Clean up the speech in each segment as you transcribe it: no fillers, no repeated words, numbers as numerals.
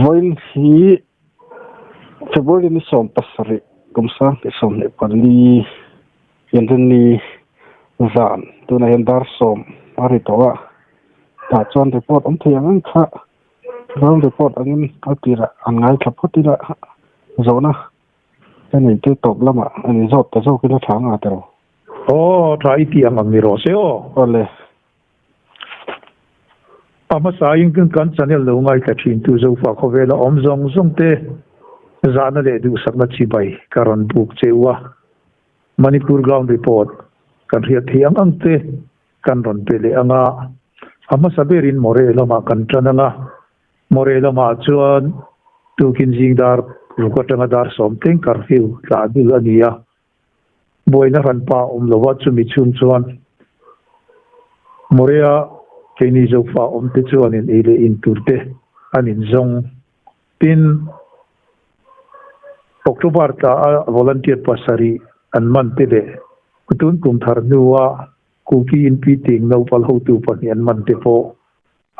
voin hi February ni som pasari kumsa ni som ni pali yendeni zan tu na yendar som ari towa ta chon report thiang kha ground report angin atira angai thapotira zona ani te top lama ani zot ta zo kila thanga tero try tiang ang ni roseo ole ama saying kan channel lo ngai ka thin tu zo fa khovela omzong zong te zana le du sakna chi bai karon buk chewa manipur ground report kan ria thiang ang te kan ron pele anga ama saberin morelo ma kan chananga morelo ma chuan tu kin jing dar lukatanga dar something curfew la dil ania boina ran pa lova chumi chum chuan morea keni zo fa te chuan in ele in turte anin zong tin October ta volunteer pasari an man te de kutun kum thar nuwa kuki in piting no pal ho tu pan an man te po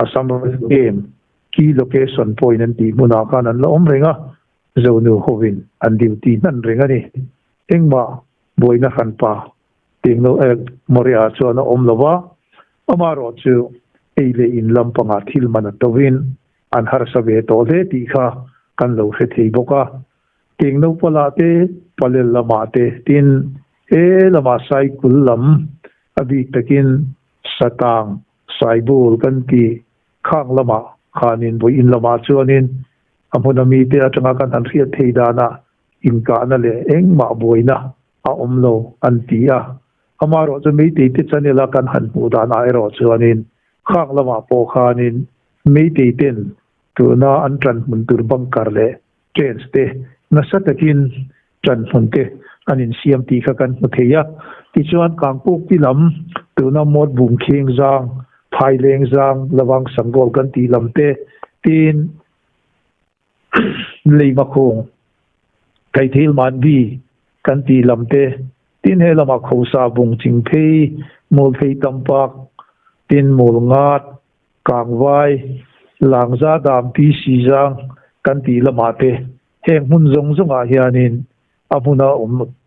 asam game key location point an ti muna kan an lom renga zonu hovin an duty nan renga ni engma boina khan pa ting no moria chuan om lova amaro chu eile in lampanga thil man tovin an har sabe to le ti kha kan lo he thei boka ting no pala te palel lama te tin lama sai kulam abi takin satang saibul kan ti khang lama khanin bo in lama chuanin amuna mi te atanga kan an ria thei dana in ka na le eng ma boina a omlo an tia amaro chu mi te te chanela kan han hu dana ero chuanin khang lama po khanin mi te ten tu na an tran mun tur bang kar le trains te nasatakin tran hunte anin CMT kha kan mutheya ti chuan kangpuk ti lam tu na mod bum khing jang phaileng jang lawang sanggol kan ti lamte tin leima khong kai thil man bi kan ti lamte tin he lama khosa bung ching phei mol phei tampak tin mol ngat kangwai langza dam pi si jang kan ti lama te heng mun zong zong a hianin amuna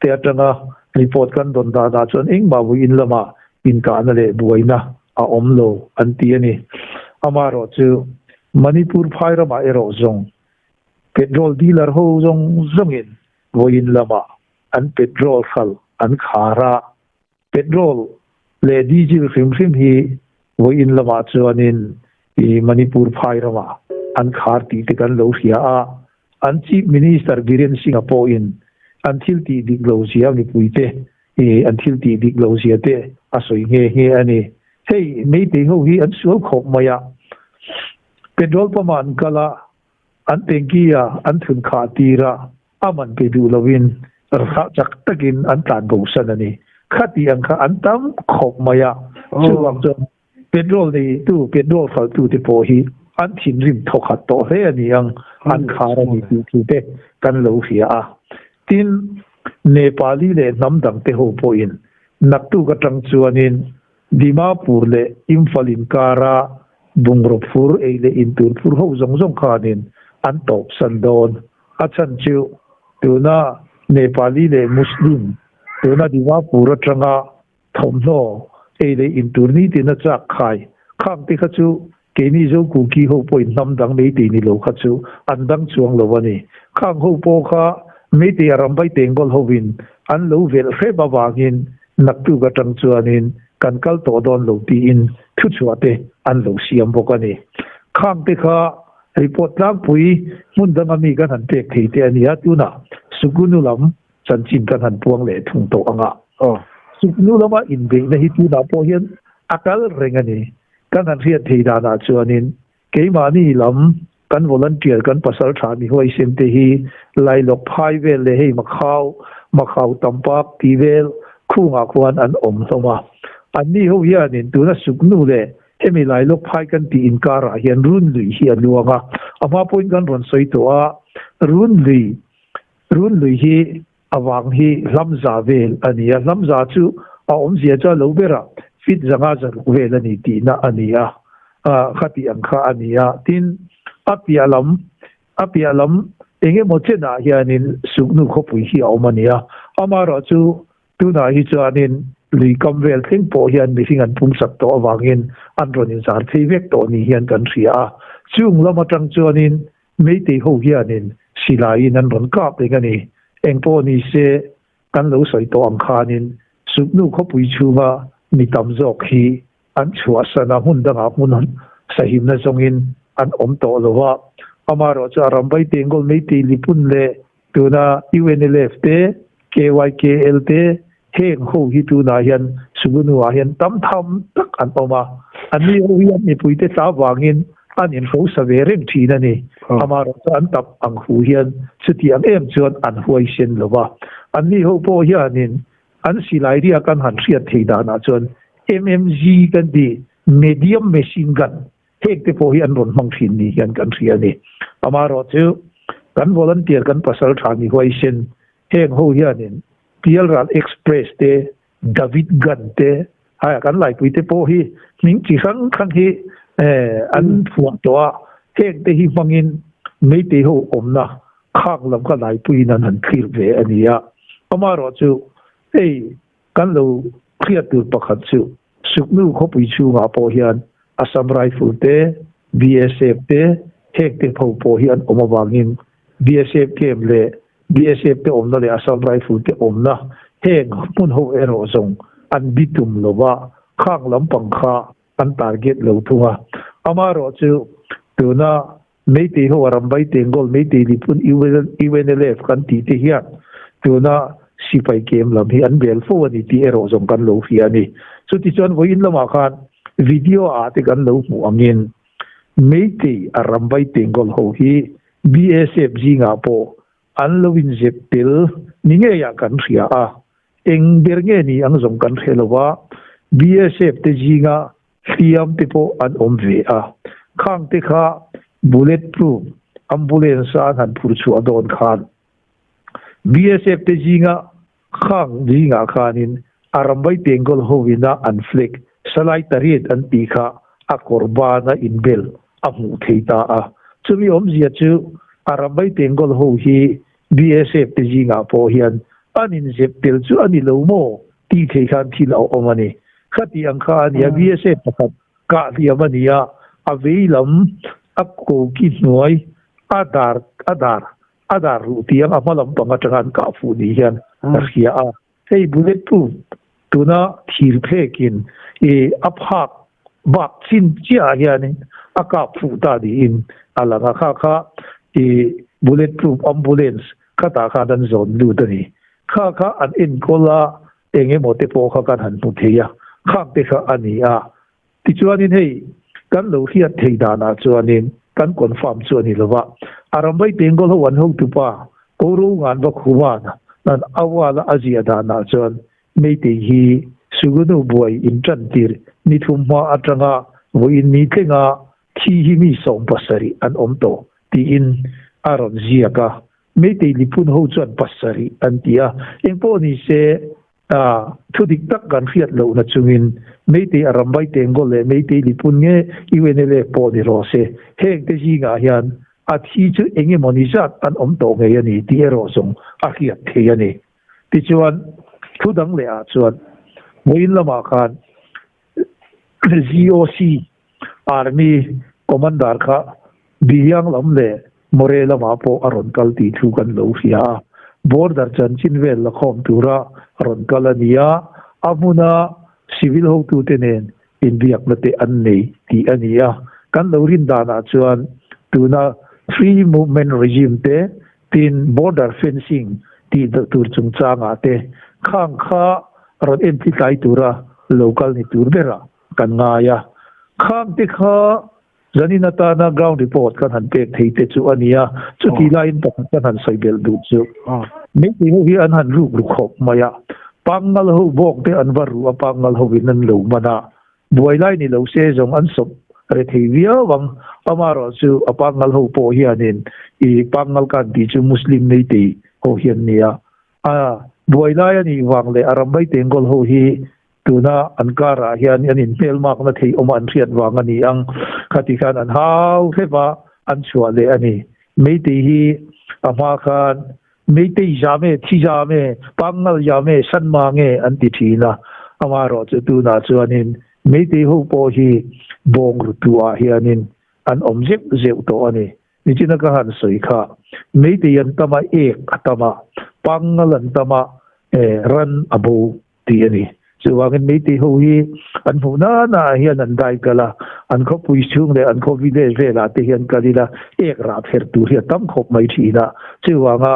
te atanga report kan don da chon eng ma bu in lama in ka na le buaina a omlo an ti ani amaro chu manipur phaira ma ero zong petrol dealer ho zong zongin voin lama an petrol khal an khara petrol le diesel khim hi voin lama chuanin I manipur phaira ma an khar ti te kan lo hia a an chief minister Biren Singapore in until ti diglosia ni puite until ti diglosia te asoi nge ani hey me te ho hi an sual khop maya petrol paman kala an tenkia an thun kha tira aman pe du lovin ra chak takin an tan go sanani khati ang kha an tam khop maya chuwang jo petrol ni tu petrol fal tu te po hi an thin rim thokhat to he ani ang an khara ni tu te kan lo hia a tin Nepali le namdang te ho po in naktu ka tang chuanin Dimapur le Imphal in kara Bungropur eile Inturpur ho zong zong khanin an top sandon achan chu tuna Nepali le Muslim tuna Dimapur atanga thomno eile Inturni tina chak khai khang te khachu keni zo ku ki ho point namdang me ti ni lo khachu andang chuang lo wani khang ho po kha me ti arambai tengbol hovin an lo vel khe bawangin naktu ga tang chuanin kankal to don lo ti in thu chuate an lo siam bokani khang te kha report lang pui mundang ami kan han pek thei te ania tuna sugunulam chanchin kan han puang le thung to anga sugunulama in be na hi tuna po hian akal rengani kan han ria thei da na chuanin keimani lam kan volunteer kan pasal thani hoi semte hi lailok phai vel le hei makhau tampak tivel khunga khuan an om thoma anni ho hianin tuna suknu le hemi lailok phai kan ti in kara hian run lui hi anuanga ama point kan ron soi to a run lui hi awang hi lamza vel ania lamza chu a om zia cha lo bera fit zanga zar vel ani ti na ania khati ang kha ania tin apialam apialam enge mo chena hianin suknu khopui hi awmania amaro chu tuna hi chuanin lui kamvel thing po hian mi hingan pum sak to awangin anronin zar theivek to ni hian kan ria chung lama tang chuanin meite ho hianin silain an ron kap engani engpo ni se kan lo soi to ang khanin suknu khopui chuwa mi tam jok hi an chua sana hun danga hun sahim na zongin an om to lowa amaro cha rambai tengol meite lipun le tuna UNLF te KYKL te heng ho hi tuna hian sugunu hian tam tham tak an oma ani ho hian ni puite ta wangin anin ho savereng thina ni amaro cha an tap ang hu hian chuti ang em chuan an huai sen lowa ani ho po hianin an silai ria kan han riat theida na chuan MMG kan di medium machine gun hek te po hi an ron mang thin ni hian kan ria ni amaro chu kan volunteer kan pasal thani huai sen heng ho hianin PLRAL Express te David Gun te ha kan lai pui te po hi ning chi khang hi an fuang to hek te hi mangin mei te ho omna khang lam ka lai pui nan han khir ve ania amaro chu ei kan lo khriat tu pakhat chu suknu khopui chu nga po hian Assam Rifle te BSF te hek te pho po hian omawangin BSF kem le BSF te omna le Assam Rifle te omna heng mun ho ero zong an bitum lowa khang lam pangkha an target lo thunga amaro chu tuna meite ho rambai tengol meite lipun UNLF kan ti te hian tuna sipai kem lam hi an bel fo ani ti ero zong kan lo hi ani chu ti chon voin lama khan video ate kan lo mu angin meite arambai tengol ho hi BSF jinga po an lovin zeptil ninge ya kan ria a eng berge ni ang zong kan helowa BSF te jinga fiam te po an omve a khang te kha bulletproof ambulance an han phur chu adon khan BSF te jinga khang jinga khanin arambai tengol hovina an flick salai tarit an tikha a korbana inbel amu theita a chumi om zia chu arambai tengol ho hi BSF te jinga po hian anin zeptel chu ani lo mo ti thei khan thil au omani khati ang kha ania BSF pakhat ka liamania aveilam akko ki noi adar rutiang amalam pangatrangan ka fu ni hian ria a hey bulletproof tuna thir phekin e aphak bak chin chia hian aka fu ta di in alanga kha e bulletproof ambulance khata kha dan zon lu tani kha an in kola enge mote po kha kan han pu theya khak te kha ani a ti chuanin hei kan lo hiat theida na chuanin kan confirm chuani lova arambai tengol ho wan ho tupa koru ngan ba khuwa nan awala azia da na chuan meite hi sugunu boy in chantir ni thumma atanga voin ni thenga thi hi mi som pasari an omto ti in aron ziaka meite lipun ho chuan pasari antia engpo ni se thudik tak kan khiat lo na chungin meite arambai tengol le meite lipun nge UNLF po ni ro se hek te jinga hian a thi chu enge monizat an omto nge ani ti ero song a khiat the ani ti chuan thudang le a chuan moin lama khan GOC army commander kha biyang lam le morela ma po aron kalti thu kan lo hia border chan chinvel la khom tura aron kalania amuna civil ho tu tenen in biak na te an nei ti ania kan lo rin dana chuan tuna free movement regime te tin border fencing ti tur chung changa te khang kha ron entry tai tura local ni tur bera kan ngaya khang te kha zanina ta na ground report kan han pek thei te chu ania chu ti line pakhat kan han saibel du chu me ti ho hi an han ru khop maya pangal ho bok te an varu apangal ho winan lo mana buai lai ni lo se jong an sop re thei via wang amaro chu apangal ho po hi anin I pangal kan ti chu muslim nei te ho hian nia buai lai ani wang le arambai tengol ho hi tuna ankara hian anin pel mak na thei oman riat wang ani ang khati khan an hau heba an chua le ani mấy tỷ hi ama khan mấy tỷ jame thi jame pangal jame san ma nge an ti thina ama ro chu tu na chuanin mấy tỷ hu po hi bong ru tua hianin an omjek zeu to ani ni china ka han soi kha mấy tỷ an tama ek atama pangal an tama ran abu ti ani chuwangin mấy tỷ hu hi an hu na hian an dai kala an kho pui chung le an kho vile vela te hian kalila ek ra pher tu hi tam khop mai thina chuwanga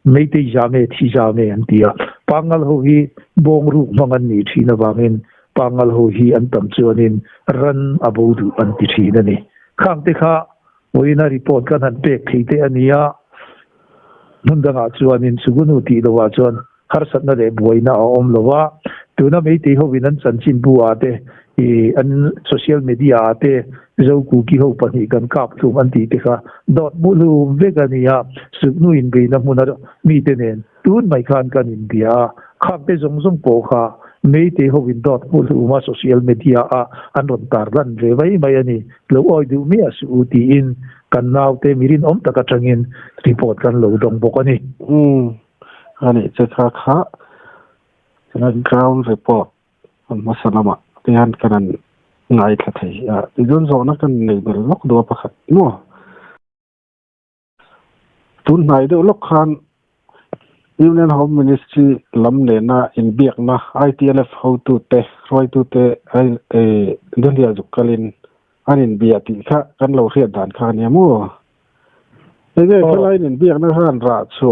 mấy tỷ jame thi jame an tia pangal hu hi bong ru mangan ni thina wangin pangal hu hi an tam chuanin ran abu du an ti thina ni khang te kha moina report kan han pek theite ania mundanga chuanin sugunu ti lowa chuan har satna le boina om lowa tuna mấy tỷ ho winan chanchin bu ate an social media ate zo ku ki ho pani kan kap thum an ti te kha dot mu lu vegania sugnu in be na muna mi te nen tun mai khan kan india khak te zong zong po kha mấy tỷ ho win dot mu lu ma social media a an ron tar ran ve vai mai ani lo oi du mi asu ti in kan naw te mirin om taka tangin report kan lo dong bokani ani che kha kanan ground report an masalama tihan kanan ngai tha thei ti don zo na kan nei bel lok do pakhat no tun nai do lok khan Union Home Ministry lam le na in biak na ITLF how to te roi tu te ai don dia jukalin anin bia ti kha kan lo riat dan kha ne mo ege khalai nin biak na han ra chu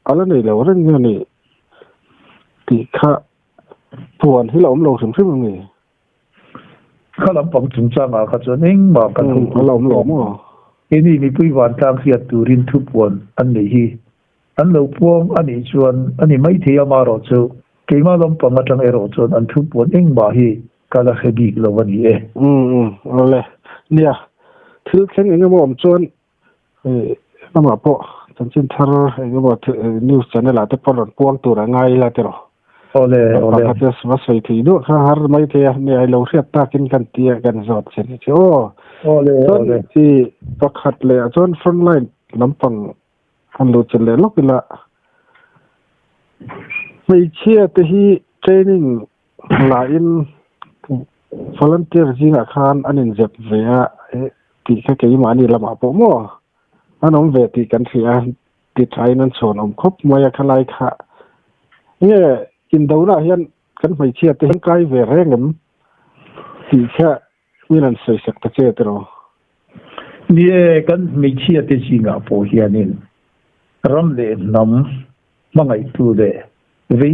ala nei lo ren ni ti kha puan hi lom lo sim sim ni khalam pang chung changa kha chuaning ma kan hu lom mo ini mi pui wan tang khiat turin thu puan an nei hi an lo puang ani chuan ani mai the ama ro chu keima lom pang atang ero chuan an thu puan eng ma hi kala khegi lo wani ole nia thil thleng enge mo om chuan nama po chanchin thar enge mo news channel ate polon puang tur angai la te ro ole pakas wasai thi do har mai the ne ai lo riat ta kin kan tia kan zot chen chu ole ti pakhat le chon front line lampang han lo chen le lokila mai chia te hi training la in volunteer jinga khan anin jep vea ti kha ke ma ni lama po mo anom ve ti kan thia ti trai nan chon om khop moya khalai kha nge in dawna hian kan mai chia te kai ve rengem ti kha winan sei sak ta che tro ni kan mai chia te jinga po hianin ram le nam mangai tu de ve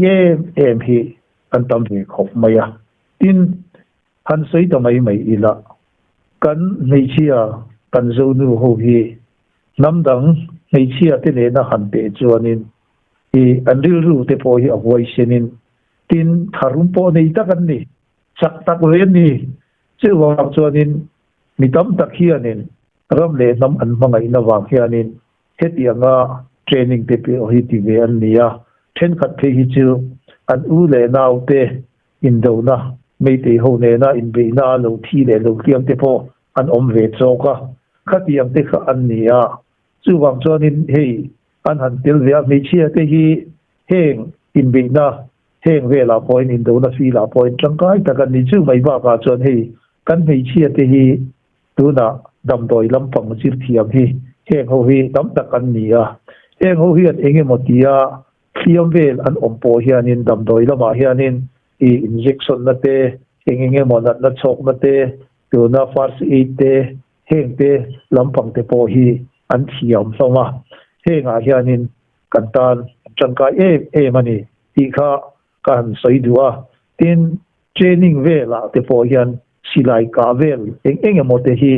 em hi an tam ve khop maya tin han sei ta mai ila kan mai chia kan zo nu ho hi nam dang mai chia te ne na han te chuanin an ril ru te po hi avoi senin tin tharum po nei ta kan ni chak tak le ni che wa chuanin mitam tak hianin ram le nam an mangai na wa hianin hetianga training te pe hi ti ve an nia then khat the hi chu an u le nau te in do na mấy tỷ hậu này na in bị na lâu thi để lâu tiêm thế po anh về cho cả khát tiêm thế khát anh nia chú vàng cho nên hey anh hẳn tiêu về mấy chia thế hi heng in bị na heng về là point in đâu na phi là point chẳng cái ta cần đi chú mấy ba cả cho hey cần mấy chia thế hi tu na đầm đồi lâm phẳng chỉ tiêm hi heng hậu hi đầm ta cần nia heng hậu hi anh nghe một tia tiêm về anh po hi anh đầm đồi là mà hi anh injection na te hengenge monat na chok na te tu na first aid te heng te lampang te po hi an thiam soma henga hianin kantan changka mani ti kha kan soidua tin training vela te po hian silai ka vel enge mote hi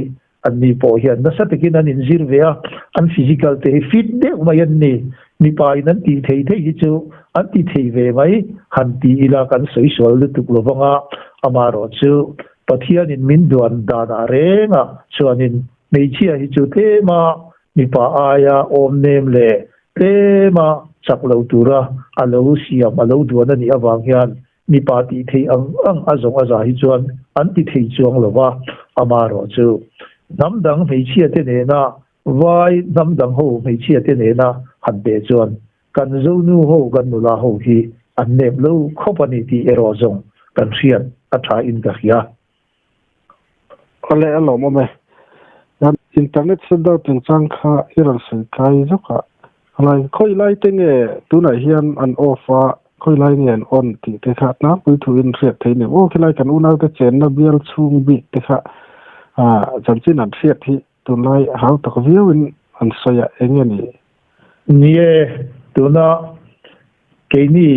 an ni po hian na satekin an injir vea an physical te fit de umayan ni pai nan ti thei hi chu an ti thei ve mai han ti ila kan soi sol lu tuk lovanga amaro chu pathian in min duan dana renga chuanin nei chia hi chu te ma ni pa aya om nem le te ma chaklo tura alo siam alo duan ani awang hian ni pa ti thei ang azong aza hi chuan an ti thei chuang lova amaro chu namdang nei chia te ne na vai nam dang ho mai chia te ne na han te chuan kan zo nu ho kan nu la ho hi an nem lo company ti ero zong kan rian a tha in ka hia ole alo mo me yan internet se do tin chang kha iral se kai zoka lai khoi lai te nge tu na hian an offer khoi lai nge an on ti te kha na pu thu in riat the ne o khilai kan una te chen na bial chung bi te kha jam chin an riat hi tu lai how to view in an soya engeni nie tu na ke ni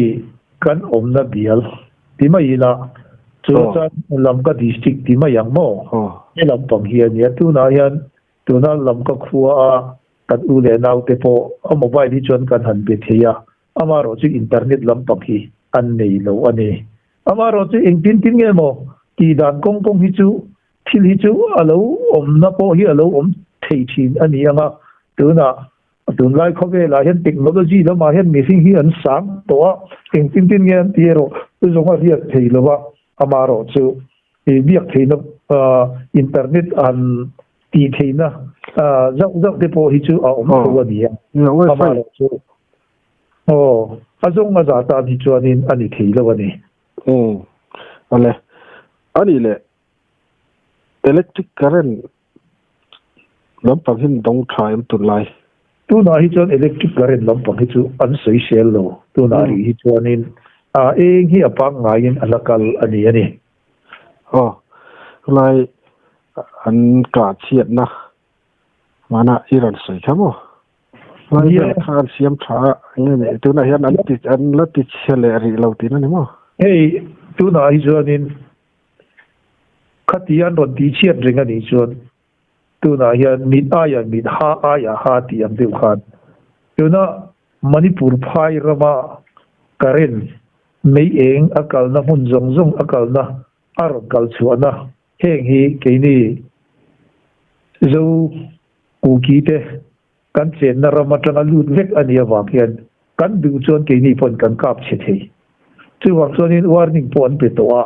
kan om na bial ti mai la chu chan lam ka district ti mai yang mo e lam pang hian ya tu na lam ka khuwa a kan u le nau te po a mobile hi chon kan han be theya amaro chi internet lam pang hi an nei lo ani amaro chi eng tin tin nge mo ti dan kong kong hi chu thil hi chu alo om na po hi alo om thei thin ani anga tu na tun lai kho ve la hian technology la ma hian missing hi an sang to eng tin tin nge an ti ro zo ma riat thei lo wa amaro chu e biak thei na internet an ti thei na zau te po hi chu a om to ani ya amaro chu azong ma za ta di chuanin ani thei lo ani ale ani le electric current lampang hin dong thai am tun lai tu na hi chuan electric current lampang hi chu an sei sel lo tu na ri hi chuanin eng hi apang ngain alakal ani lai an ka chiat na mana iran sei khamo lai khan siam tha nge tu na hian an la ti chele ri lo ti na ni mo hey tu na hi chuanin khatian ron ti chiat ringa ni chuan tu na hian mit ha ti am deu khan tu na manipur phai rama karen mei eng akal na hun zong akal na ar kal chuana heng hi keini zo ku ki te kan chen na rama tanga lut vek ani awak hian kan du chuan keini pon kan kap che thei chu wang chuanin warning pon pe to a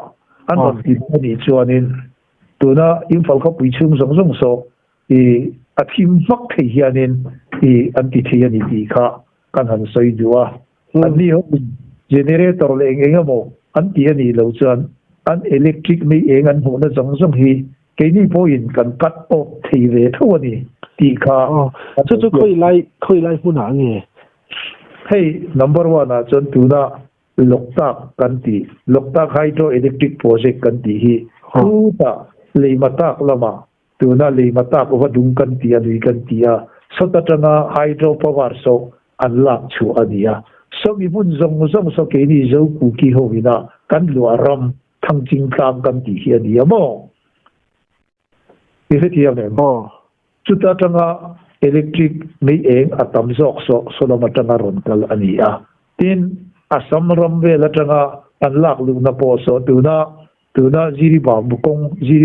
an ron ti ani chuanin tuna infal kha pui chung zong so a thim mak thei hianin an ti thei ani ti kha kan han soi duwa an ni ho generator le engemo an ti ani lo chuan an electric mi eng an ho na zong hi ke ni point kan cut off thei ve tho ani ti kha chu khoi lai huna nge hey number 1 a chon tuna loktak kan ti loktak hydro electric project kan ti hi khu ta le matak lama tuna le matak wa dung kan ti ani kan ti a so ta tanga hydro power so an lak chu ania so mi bun zong so ke ni zo ku ki ho ina kan lu aram thang jing kang kan ti hi ani mo ise ti ame mo chu ta tanga electric mi eng atam zok so la matanga ron kal ani a tin asam ram ve la tanga an lak lu na po so tuna ziri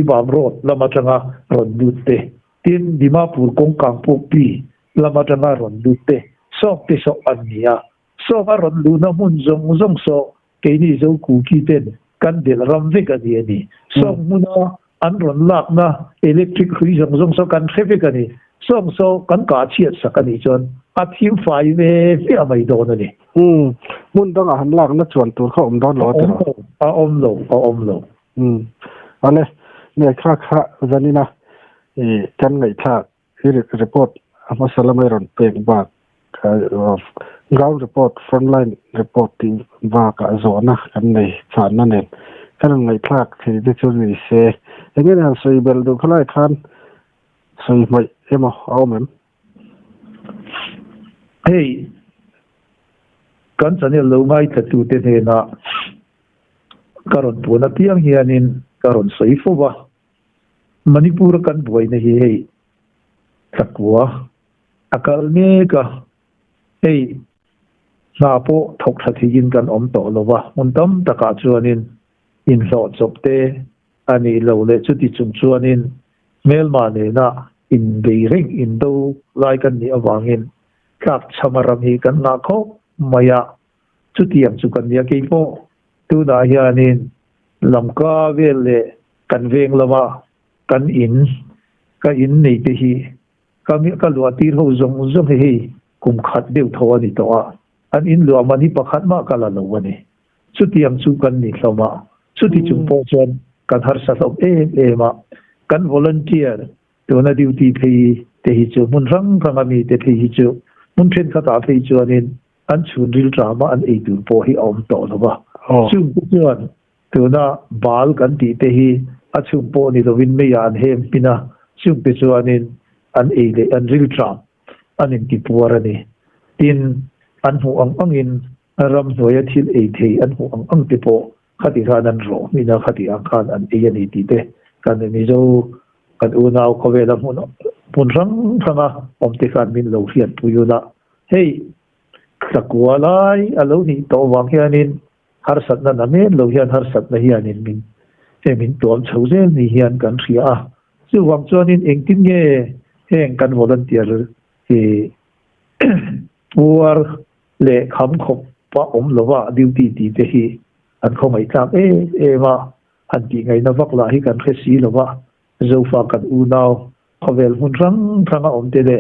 bam road lama tanga ron dutte tin dimapur kong kangpo pi lama tanga ron dutte sok te sok ania so ka ron lu na mun zong so ke ni zo ku ki ten kan del ram ve ka di ani so muna an ron lak na electric hui zong so kan kheve ka ni so kan ka chiat sakani chon a thim fai ve fi amai do na ni mun dang a han lak na chuan tur kha om don lo te a om lo ale ne kha zanina kan ngai tha report ama salamai ron pek ba ground report frontline reporting ba ka zona kan nei chan na ne kan ngai thak thi de chu ni se engin han soi bel du khlai khan soi mai emo aumem hey kan chane lo ngai tha tu te ne na karon puna tiang hianin karon saifo ba manipur kan buai na hi hei takwa akal me ka hei na po thok thathin kan om to lo ba muntam taka chuanin in lo chopte ani lo le chuti chung chuanin mel ma ne na in beireng in do lai kan ni awangin kak chamaram hi kan na kho maya chutiam chu kan ya ke po tu da hianin lamka vele kan veng lama kan in nei te hi kami kalwa tir ho zong zong he kum khat deu thaw ani to a an in lo mani pakhat ma kala lo wani chutiam chu kan ni hloma chuti chung po chon kan har sa lop e ma kan volunteer to na duty phi te hi chu mun rang ami te phi hi chu mun thren khata phi chu anin an chun ril drama an e tur po hi om to lo ba chung chuan to na bal kan ti te hi a chung po ni lo win me yan hem pina chung pe chu anin an e le an ril dram anin ki puar ani tin an hu ang in ram noya thil e the an hu ang te po khati khan an ro mi na khati ang khan an e ani ti te kan ni zo kan u naw ko ve la mun rang thanga om te khan min lo hian pu yu na hey takwa lai alo ni to wang hianin har sat na men lo hian har sat na hianin min tuam chho zel ni hian kan ria chu wang chuanin engtin nge heng kan volunteer he puar le kham khop pa om lova duty ti te hi an khomai tlak e ma an ti ngai na vak la hi kan khesi lova zo fa kan u naw khavel hun rang thanga om te le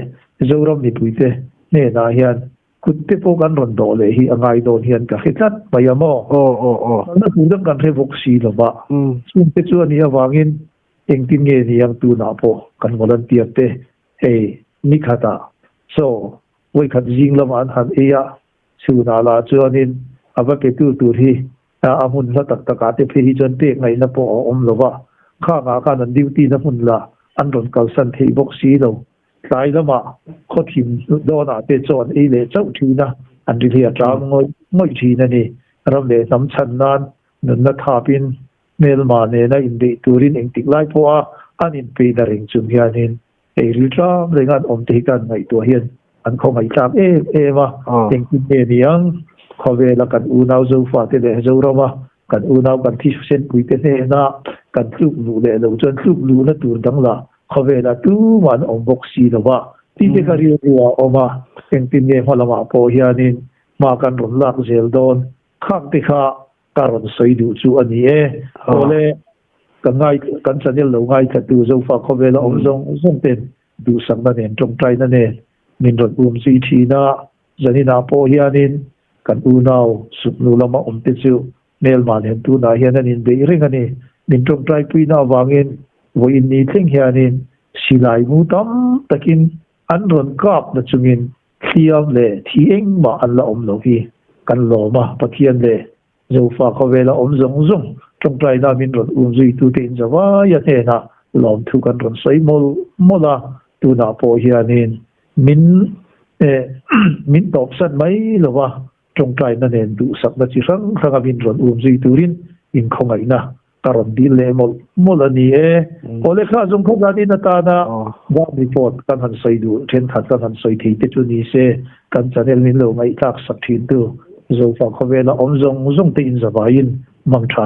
zo ram ni puite ne na hian kutte po kan ron do le hi angai don hian ka khitlat mayamo na pudam kan re vok si lova sun te chu ani awangin engtin nge ni yang tu na po kan volunteer te hey nikhata so wai khat jing lam an han eya chuna la chuanin aba ke tu hi amun la tak taka te phi chon te ngai na po om lova kha nga ka nan duty na hun la an ron kal san thei bok si lo sai lama khothim do na te chon e le chau thina an ri hia tram ngoi thina ni ram le sam chan nan nun na thapin mel ma ne na in de turin eng tik lai po a an in pe da ring chung hianin e ri tram rengan om te kan ngai to hian an khong ai tlam e ma eng tin ne niang khove la kan u naw zo fa te le zo rama kan u naw kan thi sen pui te ne na kan tluk lu le lo chon tluk lu na tur dang la khove la tu man om bok si lo wa ti te ka ri wa oma eng tin ne holama po hianin ma kan ron lak zel don khak ti kha karon soi du chu ani e ole kan ngai kan chanel lo ngai ka tu zo fa khove la om zong ten du sang na nen trong trai na ne min ron si thi na zanina po hianin kan u naw sup nu lama om te chu mel man hen tu na hian anin be ring ani min trong trai pui na wangin wo in ni thing hianin silai mu tam takin an ron kap na chungin thiam le thieng ma an la om lo hi kan lo ma pathian le zo fa ko vela om zong trong trai na min ron zui tu tin zawa ya the na lom thu kan ron sei mola tu na po hianin min top san mai lowa trong trai na nen du sak na chi rang ranga min ron zui turin in khongai na karon dil le mol ani e ole kha jong kho gani na ta na ba report kan han sei du then that kan han sei thei te chu ni se kan channel min lo ngai tak sak thin tu zo fa kho vela om zong te in zawain mang tha